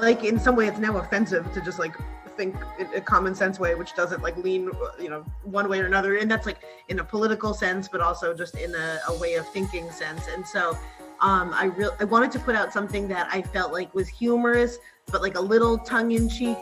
like in some way it's now offensive to just like think in a common sense way, which doesn't like lean, one way or another. And that's like in a political sense, but also just in a way of thinking sense. And so I wanted to put out something that I felt like was humorous, but like a little tongue in cheek.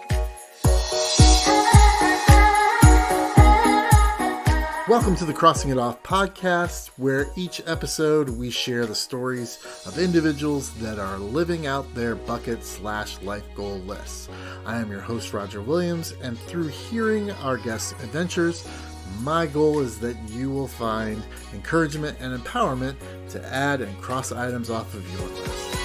Welcome to the Crossing It Off podcast, where each episode we share the stories of individuals that are living out their bucket/life goal lists. I am your host, Roger Williams, and through hearing our guests' adventures, my goal is that you will find encouragement and empowerment to add and cross items off of your list.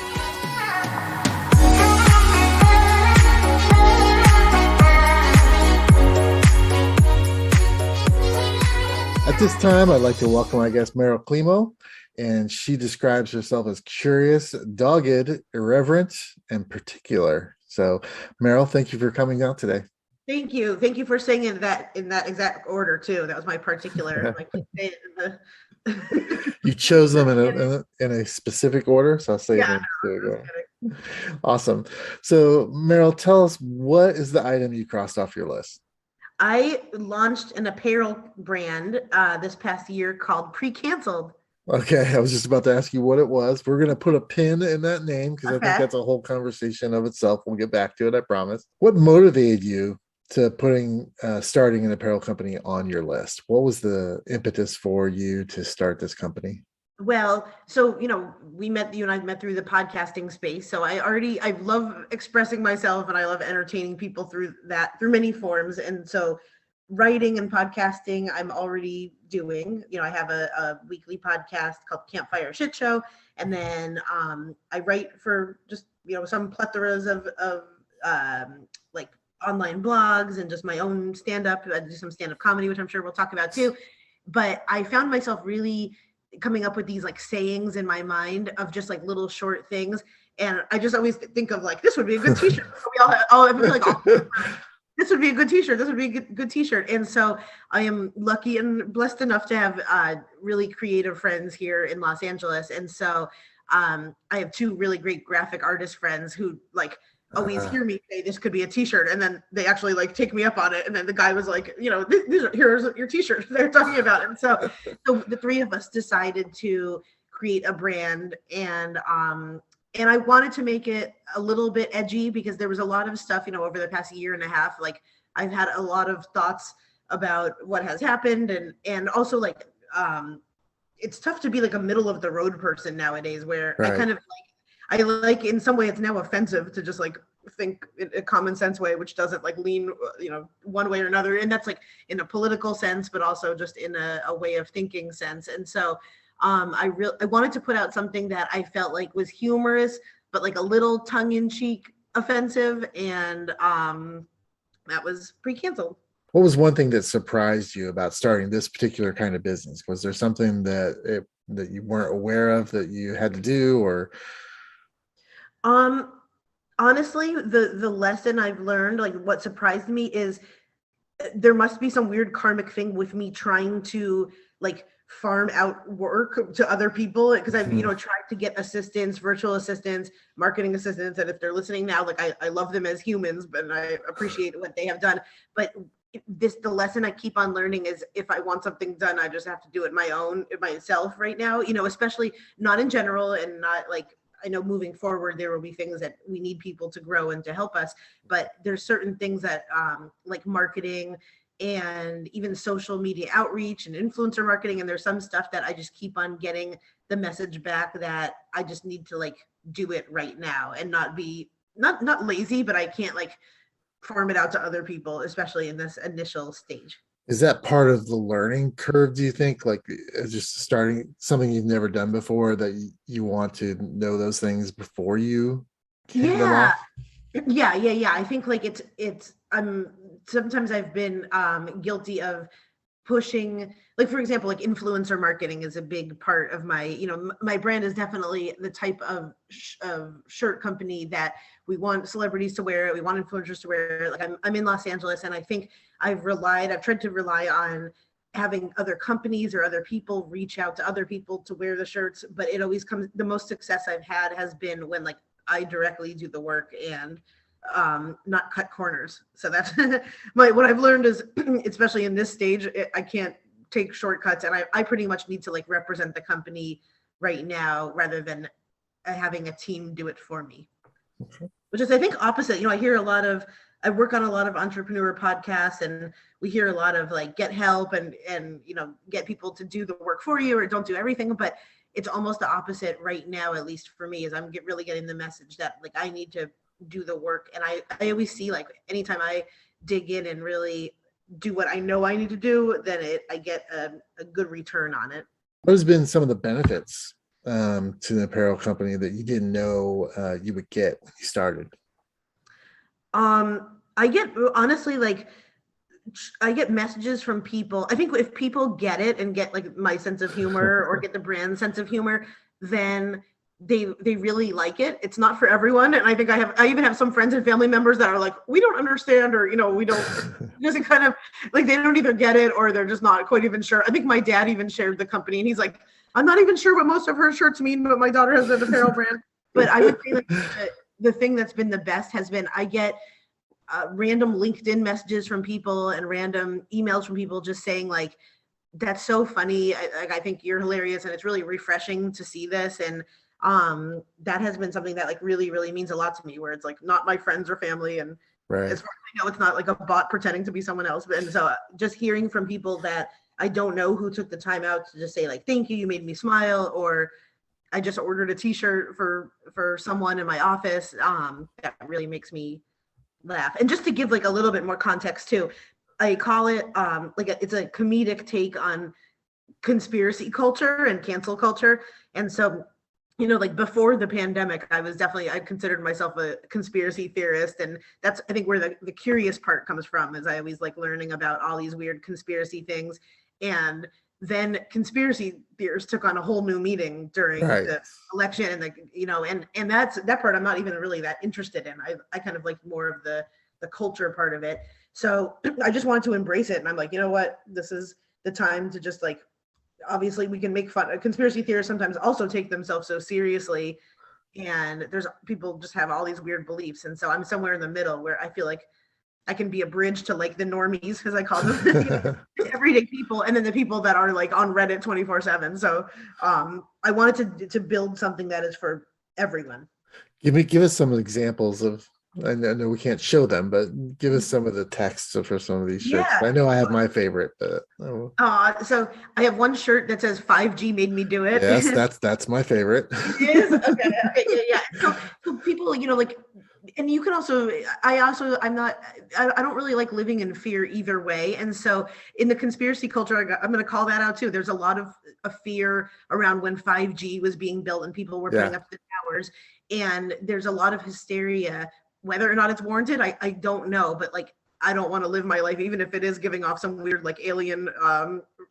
At this time, I'd like to welcome my guest, Meryl Klemow, and she describes herself as curious, dogged, irreverent, and particular. So, Meryl, thank you for coming out today. Thank you. Thank you for saying in that exact order too. That was my particular. You chose them in a specific order, so I'll say it in a specific order. Awesome. So, Meryl, tell us, what is the item you crossed off your list? I launched an apparel brand this past year called Pre-Canceled. Okay, I was just about to ask you what it was. We're going to put a pin in that name because I think that's a whole conversation of itself. We'll get back to it, I promise. What motivated you to starting an apparel company on your list? What was the impetus for you to start this company? Well, so, you and I met through the podcasting space. So I love expressing myself and I love entertaining people through many forms. And so writing and podcasting, I'm already doing. I have a weekly podcast called Campfire Shit Show. And then I write for just, some plethoras of like online blogs and just my own stand-up. I do some stand-up comedy, which I'm sure we'll talk about too. But I found myself really coming up with these like sayings in my mind of just like little short things. And I just always think of like, this would be a good t-shirt. This would be a good t-shirt. This would be a good t-shirt. And so I am lucky and blessed enough to have really creative friends here in Los Angeles. And so I have two really great graphic artist friends who like always hear me say this could be a t-shirt, and then they actually like take me up on it. And then the guy was like, here's your t-shirt they're talking about. And so the three of us decided to create a brand, and I wanted to make it a little bit edgy because there was a lot of stuff, over the past year and a half, like I've had a lot of thoughts about what has happened, and also like it's tough to be like a middle of the road person nowadays, where right. I like in some way it's now offensive to just like think in a common sense way, which doesn't like lean, one way or another. And that's like in a political sense, but also just in a way of thinking sense. And so I wanted to put out something that I felt like was humorous, but like a little tongue in cheek offensive. And that was Pre-Canceled. What was one thing that surprised you about starting this particular kind of business? Was there something that you weren't aware of that you had to do, or? Honestly, the lesson I've learned, like what surprised me is there must be some weird karmic thing with me trying to like farm out work to other people, because I've, tried to get assistants, virtual assistants, marketing assistants. And if they're listening now, like I love them as humans, but I appreciate what they have done. But the lesson I keep on learning is if I want something done, I just have to do it myself right now, especially not in general, and not like, I know moving forward, there will be things that we need people to grow and to help us, but there's certain things that like marketing and even social media outreach and influencer marketing. And there's some stuff that I just keep on getting the message back that I just need to like do it right now and not be not lazy, but I can't like farm it out to other people, especially in this initial stage. Is that part of the learning curve, do you think? Like just starting something you've never done before, that you want to know those things before you hand them off? Yeah. I think like it's sometimes I've been guilty of pushing, like, for example, like influencer marketing is a big part of my, my brand is definitely the type of shirt company that we want celebrities to wear it. We want influencers to wear it. Like I'm in Los Angeles, and I think I've tried to rely on having other companies or other people reach out to other people to wear the shirts, but it always comes, the most success I've had has been when like I directly do the work and not cut corners. So that's what I've learned is, especially in this stage, I can't take shortcuts, and I pretty much need to like represent the company right now rather than having a team do it for me. Okay. Which is, I think, opposite. I work on a lot of entrepreneur podcasts, and we hear a lot of like get help and get people to do the work for you or don't do everything. But it's almost the opposite right now, at least for me, is I'm really getting the message that like I need to do the work. And I always see like anytime I dig in and really do what I know I need to do, then I get a good return on it. What has been some of the benefits to the apparel company that you didn't know you would get when you started? I get, honestly, like I get messages from people. I think if people get it and get like my sense of humor or get the brand sense of humor, then they really like it. It's not for everyone. And I think I even have some friends and family members that are like, we don't understand, or, we don't, doesn't kind of like, they don't either get it or they're just not quite even sure. I think my dad even shared the company and he's like, I'm not even sure what most of her shirts mean, but my daughter has an apparel brand. But I would say like the thing that's been the best has been I get random LinkedIn messages from people and random emails from people just saying like, that's so funny. I think you're hilarious. And it's really refreshing to see this. And that has been something that like really, really means a lot to me, where it's like not my friends or family. And right. As far as I know, it's not like a bot pretending to be someone else. And so just hearing from people that I don't know who took the time out to just say like, thank you made me smile, or I just ordered a t-shirt for someone in my office. That really makes me laugh. And just to give like a little bit more context too, I call it it's a comedic take on conspiracy culture and cancel culture. And so, like before the pandemic, I considered myself a conspiracy theorist. And that's, I think, where the curious part comes from, is I always like learning about all these weird conspiracy things. And then conspiracy theorists took on a whole new meaning during the election, and and that part I'm not even really that interested in. I kind of like more of the culture part of it. So I just wanted to embrace it, and I'm like, you know what, this is the time to just like, obviously we can make fun. Conspiracy theorists sometimes also take themselves so seriously, and there's people just have all these weird beliefs, and so I'm somewhere in the middle where I feel like I can be a bridge to like the normies, as I call them, everyday people, and then the people that are like on Reddit 24/7. So I wanted to build something that is for everyone. Give us some examples of. I know we can't show them, but give us some of the text for some of these shirts. Yeah. I know I have my favorite, but so I have one shirt that says 5G made me do it. Yes, that's my favorite. It is? Okay, yeah. So people, like, and you can also, I don't really like living in fear either way. And so in the conspiracy culture, I'm going to call that out too. There's a lot of fear around when 5G was being built and people were putting up the towers. And there's a lot of hysteria. Whether or not it's warranted, I don't know. But like, I don't want to live my life, even if it is giving off some weird like alien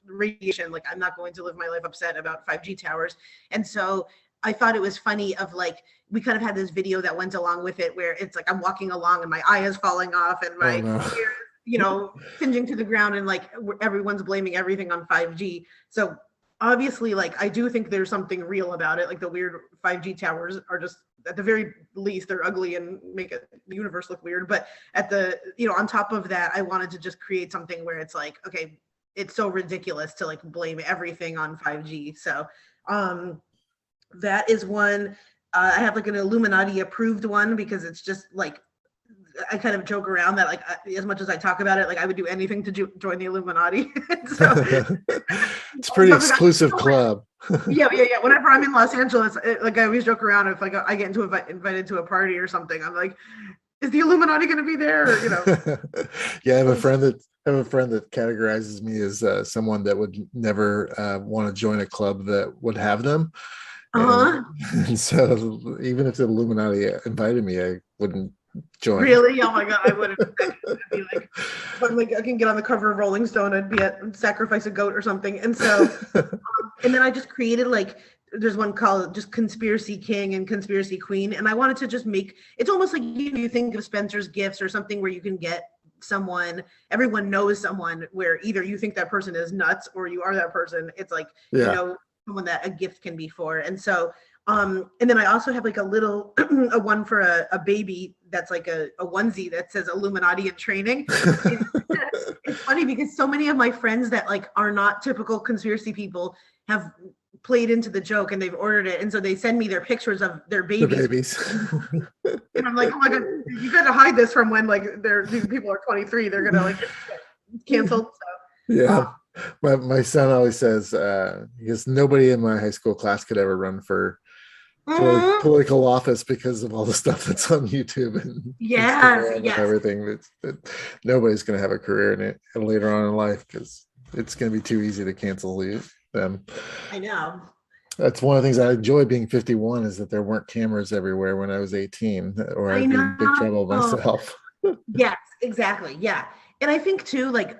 radiation. Like, I'm not going to live my life upset about 5G towers. And so I thought it was funny of like, we kind of had this video that went along with it where it's like I'm walking along and my eye is falling off and my ear, singeing to the ground, and like everyone's blaming everything on 5G. So obviously, like, I do think there's something real about it. Like the weird 5G towers are just, at the very least, they're ugly and make the universe look weird. But at the, on top of that, I wanted to just create something where it's like, okay, it's so ridiculous to like blame everything on 5G. So that is one. I have like an Illuminati approved one, because it's just like, I kind of joke around that like, as much as I talk about it, like I would do anything to join the Illuminati. So it's a pretty exclusive club. Yeah. Whenever I'm in Los Angeles, like I always joke around, if like I get invited to a party or something, I'm like, is the Illuminati going to be there? Or, Yeah, I have a friend that categorizes me as someone that would never want to join a club that would have them. And so even if the Illuminati invited me, I wouldn't join. Really? Oh my God, I wouldn't. Be like, if I'm like, I can get on the cover of Rolling Stone, I'd be sacrifice a goat or something. And so, and then I just created like, there's one called just Conspiracy King and Conspiracy Queen. And I wanted to just make, it's almost like you think of Spencer's Gifts or something where you can get someone, everyone knows someone where either you think that person is nuts or you are that person. It's like, someone that a gift can be for. And so And then I also have like a little a one for a baby that's like a onesie that says Illuminati in training. It's funny because so many of my friends that like are not typical conspiracy people have played into the joke and they've ordered it, and so they send me their pictures of their babies. And I'm like, oh my god, you got to hide this from when like these people are 23. They're gonna like get canceled. So yeah. My son always says, because nobody in my high school class could ever run for political office because of all the stuff that's on YouTube and and everything. That nobody's going to have a career in it later on in life because it's going to be too easy to cancel them. I know. That's one of the things I enjoy being 51 is that there weren't cameras everywhere when I was 18, or I'd be in big trouble myself. Yes, exactly. Yeah. And I think too, like,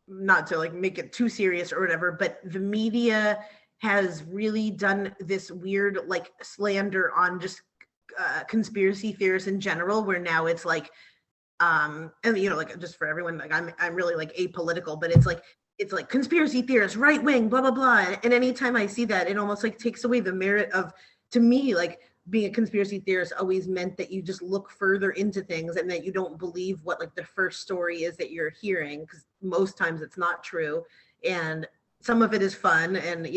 not to like make it too serious or whatever, but the media has really done this weird like slander on just conspiracy theorists in general, where now it's like, and like just for everyone, like I'm really like apolitical, but it's like conspiracy theorists, right wing, blah blah blah. And anytime I see that, it almost like takes away the merit of, to me, like being a conspiracy theorist always meant that you just look further into things and that you don't believe what like the first story is that you're hearing, because most times it's not true. And some of it is fun and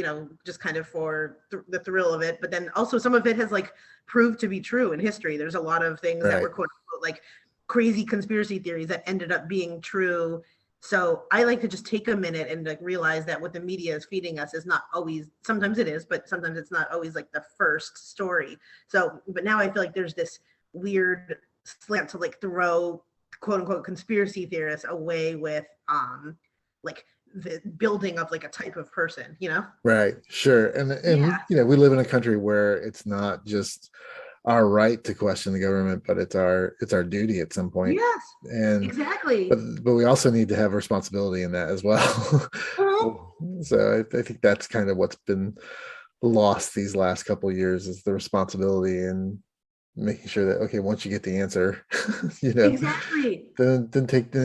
just kind of for the thrill of it, but then also some of it has like proved to be true in history. There's a lot of things that were quote unquote like crazy conspiracy theories that ended up being true. So I like to just take a minute and like realize that what the media is feeding us is not always, sometimes it is, but sometimes it's not always like the first story. So, but now I feel like there's this weird slant to like throw quote unquote conspiracy theorists away with like the building of like a type of person, Right. Sure. And we live in a country where it's not just our right to question the government, but it's our duty at some point. Yes, and exactly. But we also need to have responsibility in that as well. So I think that's kind of what's been lost these last couple of years, is the responsibility and making sure that, okay, once you get the answer, exactly, then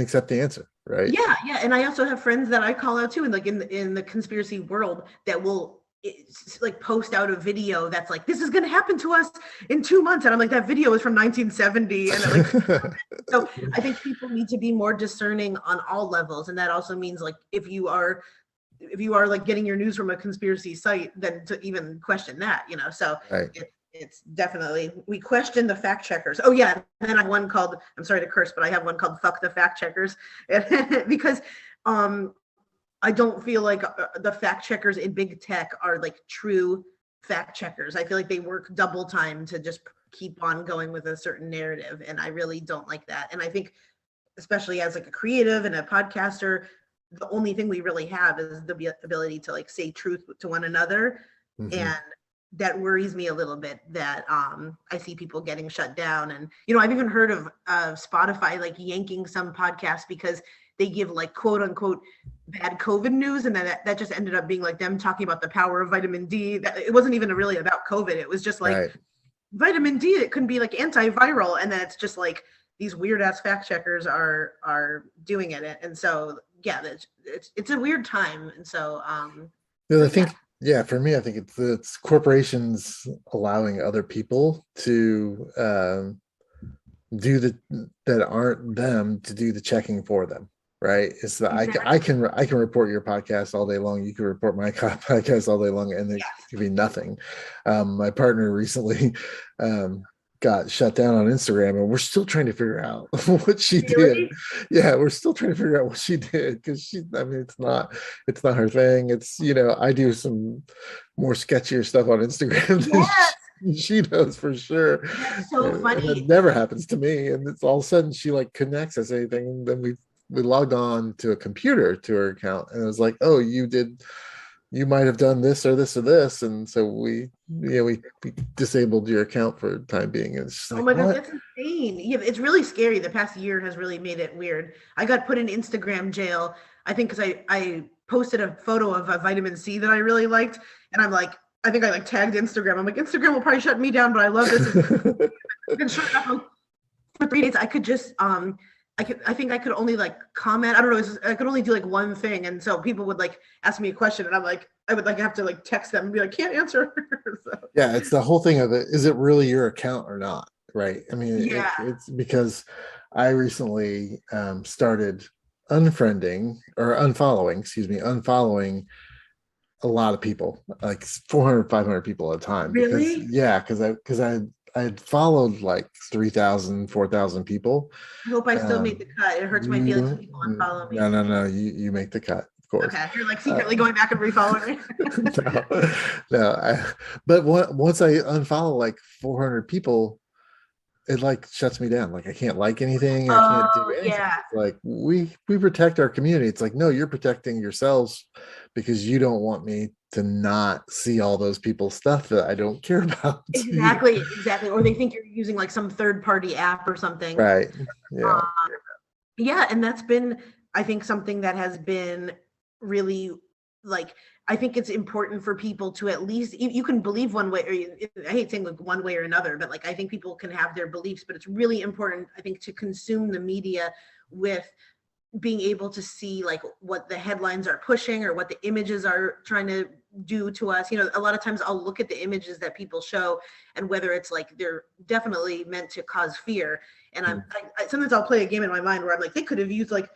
accept the answer, right? Yeah. And I also have friends that I call out too, and like in the conspiracy world, that will like post out a video that's like, this is going to happen to us in 2 months, and I'm like, that video is from 1970, and like so I think people need to be more discerning on all levels, and that also means like if you are like getting your news from a conspiracy site, then to even question that, so it's definitely, we question the fact checkers. Oh yeah, and then I have one called, I'm sorry to curse, but I have one called Fuck the Fact Checkers, because I don't feel like the fact checkers in big tech are like true fact checkers. I feel like they work double time to just keep on going with a certain narrative, and I really don't like that. And I think, especially as like a creative and a podcaster, the only thing we really have is the ability to like say truth to one another. And that worries me a little bit, that I see people getting shut down. And I've even heard of Spotify like yanking some podcasts because they give like quote unquote bad COVID news, and then that just ended up being like them talking about the power of vitamin D. That it wasn't even really about COVID. It was just like vitamin D. It couldn't be like antiviral, and then it's just like these weird ass fact checkers are doing it. And so yeah, it's a weird time. And so I think for me, I think it's corporations allowing other people to do that aren't them to do the checking for them. Right. It's that I can report your podcast all day long. You can report my podcast all day long, and there could be nothing. My partner recently got shut down on Instagram, and we're still trying to figure out what she did. Yeah, we're still trying to figure out what she did, because it's not her thing. It's, I do some more sketchier stuff on Instagram than she knows for sure. That's so funny. And it never happens to me, and it's all of a sudden she like connects us anything, and then we logged on to a computer to her account, and it was like, oh, you might have done this or this or this, and so we disabled your account for the time being. And it's just oh my god, that's insane. Yeah, it's really scary. The past year has really made it weird. I got put in Instagram jail, I think, because I posted a photo of a vitamin C that I really liked, and I'm like, I think I like tagged Instagram. I'm like, Instagram will probably shut me down, but I love this. And sure enough, for 3 days I could just I think I could only like comment. I don't know. I could only do like one thing. And so people would like ask me a question and I would like have to like text them and be like, can't answer. So, Yeah, it's the whole thing of it. Is it really your account or not? Right. I mean, yeah. it's because I recently started unfollowing a lot of people, like 400, 500 people at a time. Because Really? I had followed like 3,000, 4,000 people. I hope I still make Um, the cut. It hurts my feelings when people unfollow me. no, you make the cut, of course. Okay. You're like secretly going back and refollowing me. no. But once I unfollow like 400 people, it like shuts me down. Like I can't like anything. I can't do Oh, anything. yeah. It's like we protect our community. It's like, no, you're protecting yourselves because you don't want me to not see all those people's stuff that I don't care about. Exactly. Or they think you're using like some third party app or something. Right. Yeah. Um, yeah. And that's been, I think, something that has been really like, I think it's important for people to at least, you can believe one way, or I hate saying like one way or another, but like I think people can have their beliefs, but it's really important, I think, to consume the media with being able to see like what the headlines are pushing or what the images are trying to do to us. A lot of times I'll look at the images that people show and whether it's like they're definitely meant to cause fear. And sometimes I'll play a game in my mind where I'm like, they could have used like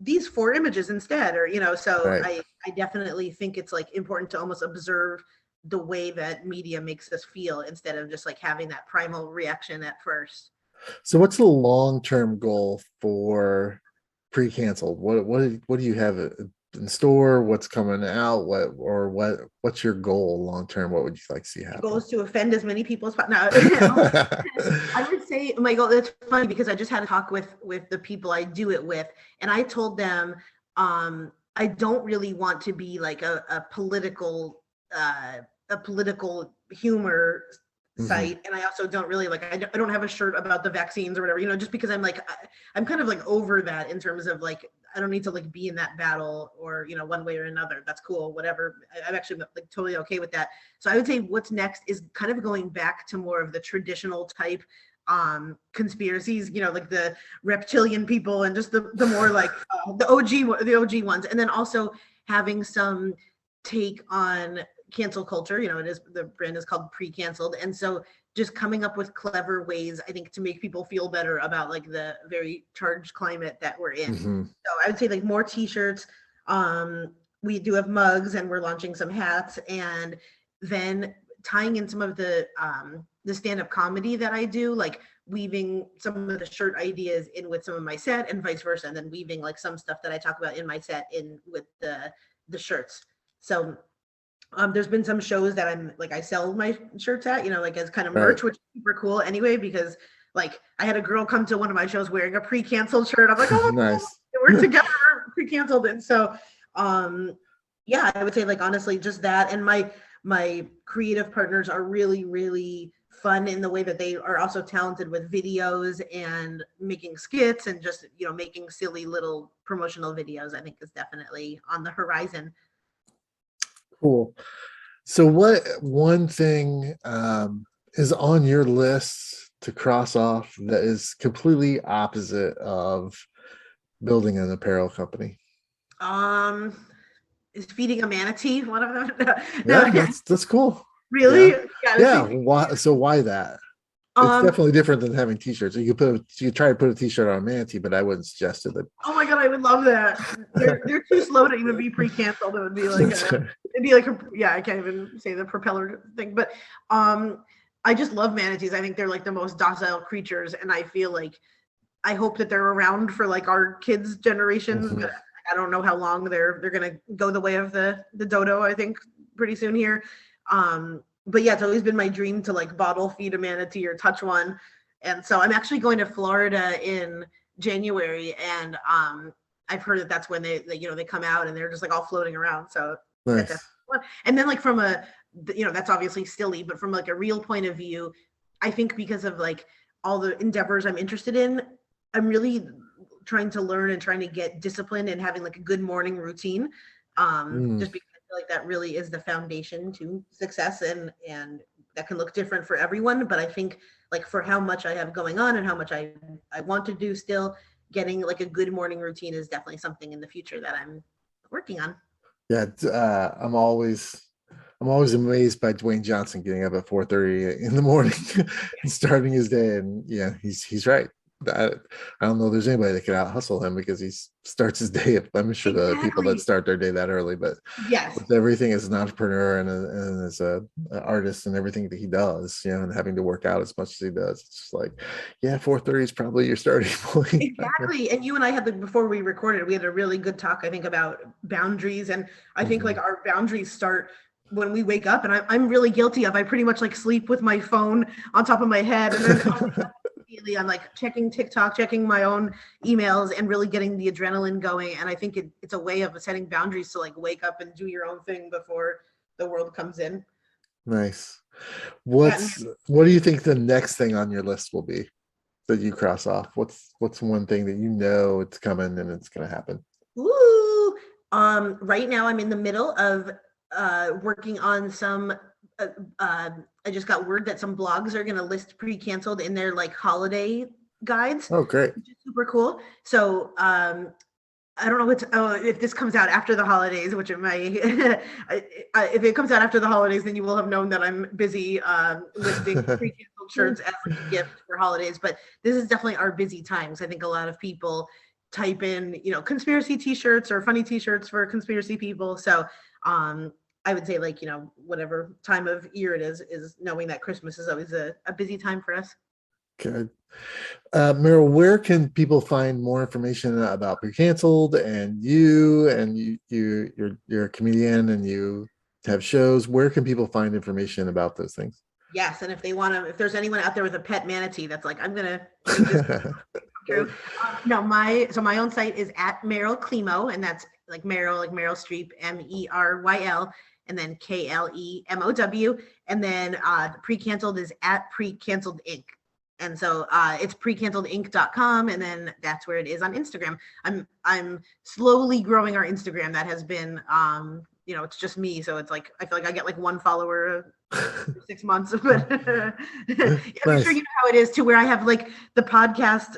these 4 images instead, or so Right. I definitely think it's like important to almost observe the way that media makes us feel instead of just like having that primal reaction at first. So what's the long-term goal for pre-canceled? What do you have in store? What's coming out? What's your goal long term? What would you like to see My goal happen? is to offend as many people as possible. No, I would say my goal. It's funny because I just had a talk with the people I do it with, and I told them I don't really want to be like a political humor Mhm. site, and I also don't really like I don't have a shirt about the vaccines or whatever, just because I'm like I'm kind of like over that in terms of like I don't need to like be in that battle or one way or another. That's cool, whatever. I'm actually like totally okay with that. So I would say what's next is kind of going back to more of the traditional type conspiracies, like the reptilian people and just the more like the OG ones, and then also having some take on cancel culture. It is, the brand is called Pre-Canceled, and so just coming up with clever ways, I think, to make people feel better about like the very charged climate that we're in. Mhm. So I would say like more t-shirts. We do have mugs and we're launching some hats, and then tying in some of the stand-up comedy that I do, like weaving some of the shirt ideas in with some of my set and vice versa, and then weaving like some stuff that I talk about in my set in with the shirts. So there's been some shows that I sell my shirts at, like as kind of Right. merch, which is super cool anyway, because like I had a girl come to one of my shows wearing a Pre-Canceled shirt. I'm like, oh, Nice. we're together, Pre-Canceled. And so, yeah, I would say like, honestly, just that. And my creative partners are really, really fun in the way that they are also talented with videos and making skits and just, making silly little promotional videos, I think is definitely on the horizon. Cool. So what one thing is on your list to cross off that is completely opposite of building an apparel company? Is feeding a manatee one of them? No, Yeah, that's cool. really? Yeah. Yeah, I would Yeah. say. Why that? It's Um, definitely different than having t-shirts. You could try to put a t-shirt on a manatee, but I wouldn't suggest it. oh my god, I would love that. They're too slow to even be pre-canceled. It would be like That's right. yeah, I can't even say the propeller thing, but I just love manatees. I think they're like the most docile creatures, and I feel like I hope that they're around for like our kids' generations, Mhm. but I don't know how long they're gonna go the way of the dodo. I think pretty soon here. But yeah, it's always been my dream to like bottle feed a manatee or touch one, and so I'm actually going to Florida in January, and I've heard that that's when they come out and they're just like all floating around. So that's Nice. definitely fun. And then like from a that's obviously silly, but from like a real point of view, I think because of like all the endeavors I'm interested in, I'm really trying to learn and trying to get disciplined and having like a good morning routine. Mm. Just because I feel like that really is the foundation to success, and that can look different for everyone. But I think like for how much I have going on and how much I want to do still, getting like a good morning routine is definitely something in the future that I'm working on. Yeah, I'm always amazed by Dwayne Johnson getting up at 4:30 in the morning and starting his day. And yeah, he's right. I don't know if there's anybody that can out hustle him because he starts his day. I'm sure the people that Exactly. start their day that early, but Yes. with everything as an entrepreneur and as a artist and everything that he does, and having to work out as much as he does, it's just like, yeah, 4:30 is probably your starting point. Exactly. And you and I had before we recorded, we had a really good talk, I think, about boundaries. And I think like our boundaries start when we wake up. And I'm really guilty of, I pretty much like sleep with my phone on top of my head. And then immediately I'm like checking TikTok, checking my own emails and really getting the adrenaline going. And I think it's a way of setting boundaries to like wake up and do your own thing before the world comes in. Nice. What do you think the next thing on your list will be that you cross off? What's one thing that it's coming and it's going to happen? Ooh, right now I'm in the middle of working on some. I just got word that some blogs are going to list pre-canceled in their like holiday guides. Oh, great! Which is super cool. So I don't know if this comes out after the holidays, which it might. If it comes out after the holidays, then you will have known that I'm busy listing pre-canceled shirts as like a gift for holidays. But this is definitely our busy times. I think a lot of people type in, conspiracy t-shirts or funny t-shirts for conspiracy people. So I would say like, whatever time of year it is knowing that Christmas is always a busy time for us. Good. Meryl, where can people find more information about Pre-Canceled and you're a comedian and you have shows? Where can people find information about those things? Yes, and if there's anyone out there with a pet manatee that's like, I'm gonna make this true. No, my own site is at Meryl Klemow, and that's like Meryl Streep, Meryl, and then Klemow, and then Pre-Canceled is at Pre-Canceled Inc. And so it's precanceledinc.com, and then that's where it is on Instagram. I'm slowly growing our Instagram. That has been it's just me, so it's like I feel like I get like one follower for 6 months, but I'm sure you know how it is too, where I have like the podcast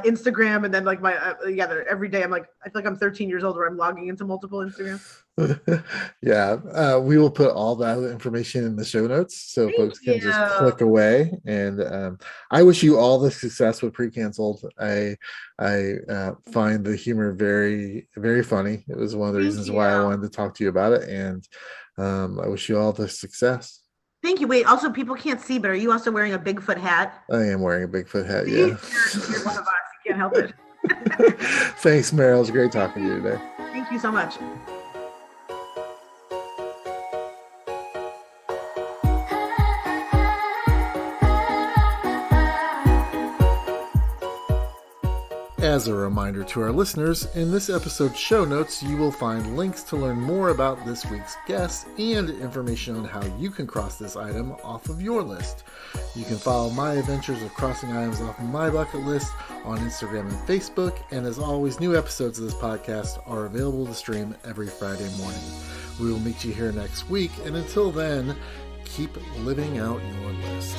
Instagram, and then like my every day I'm like, I feel like I'm 13 years old where I'm logging into multiple Instagrams. Yeah, we will put all that information in the show notes so folks can just click away. And I wish you all the success with Pre-Canceled. I find the humor very, very funny. It was one of the reasons why I wanted to talk to you about it, and I wish you all the success. Thank you. Wait, also people can't see, but are you also wearing a Bigfoot hat? I am wearing a Bigfoot hat. See? Yeah. You're one of us. You can't help it. Thanks, Meryl. It was great talking to you today. Thank you so much. As a reminder to our listeners, in this episode's show notes, you will find links to learn more about this week's guest and information on how you can cross this item off of your list. You can follow my adventures of crossing items off my bucket list on Instagram and Facebook, and as always, new episodes of this podcast are available to stream every Friday morning. We will meet you here next week, and until then, keep living out your list.